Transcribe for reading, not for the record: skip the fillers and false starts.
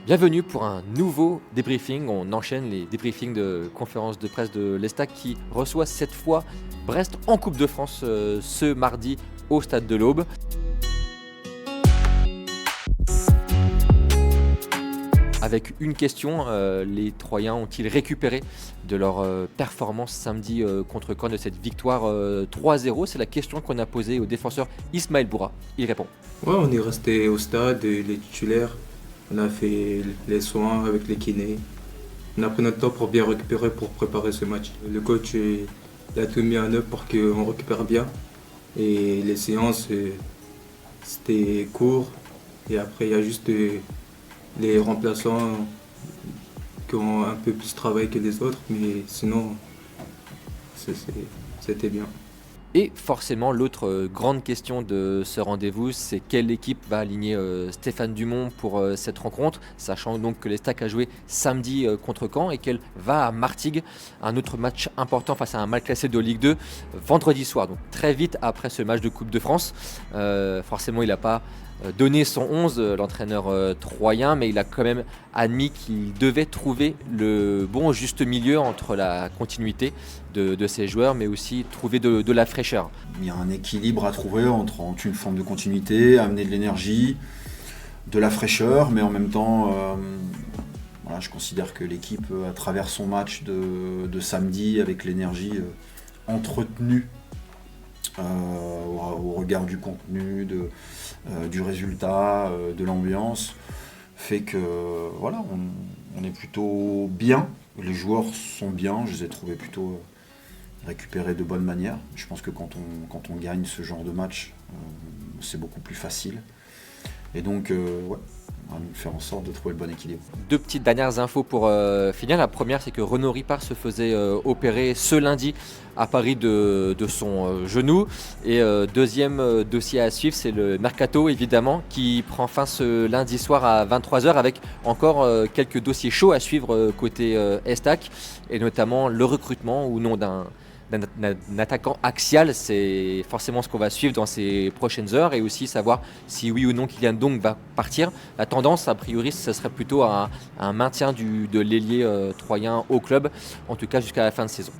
Bienvenue pour un nouveau débriefing. On enchaîne les débriefings de conférence de presse de l'Estac qui reçoit cette fois Brest en Coupe de France ce mardi au Stade de l'Aube. Avec une question, les Troyens ont-ils récupéré de leur performance samedi contre Caen de cette victoire 3-0? C'est la question qu'on a posée au défenseur Ismaël Boura. Il répond. Ouais, on est resté au stade, les titulaires. On a fait les soins avec les kinés. On a pris notre temps pour bien récupérer, pour préparer ce match. Le coach il a tout mis en œuvre pour qu'on récupère bien. Et les séances, c'était court. Et après, il y a juste les remplaçants qui ont un peu plus travaillé que les autres. Mais sinon, c'était bien. Et forcément, l'autre grande question de ce rendez-vous, c'est quelle équipe va aligner Stéphane Dumont pour cette rencontre, sachant donc que l'Estac a joué samedi contre Caen et qu'elle va à Martigues, un autre match important face à un mal classé de Ligue 2, vendredi soir. Donc très vite après ce match de Coupe de France. Forcément, il n'a pas donné son 11, l'entraîneur troyen, mais il a quand même admis qu'il devait trouver le bon juste milieu entre la continuité de ses joueurs, mais aussi trouver de la fraîcheur. Il y a un équilibre à trouver entre une forme de continuité, amener de l'énergie, de la fraîcheur, mais en même temps, voilà, je considère que l'équipe, à travers son match de samedi, avec l'énergie entretenue au regard du contenu, du résultat, de l'ambiance, fait que voilà, on est plutôt bien. Les joueurs sont bien, je les ai trouvés plutôt récupérés de bonne manière. Je pense que quand on gagne ce genre de match, c'est beaucoup plus facile. Et donc, ouais, on va faire en sorte de trouver le bon équilibre. Deux petites dernières infos pour finir. La première, c'est que Renaud Ripart se faisait opérer ce lundi à Paris de son genou. Et deuxième dossier à suivre, c'est le Mercato, évidemment, qui prend fin ce lundi soir à 23h avec encore quelques dossiers chauds à suivre côté Estac, et notamment le recrutement ou non d'un attaquant axial. C'est forcément ce qu'on va suivre dans ces prochaines heures, et aussi savoir si oui ou non Kylian Ndong va partir. La tendance, a priori, ce serait plutôt à un maintien de l'ailier troyen au club, en tout cas jusqu'à la fin de saison.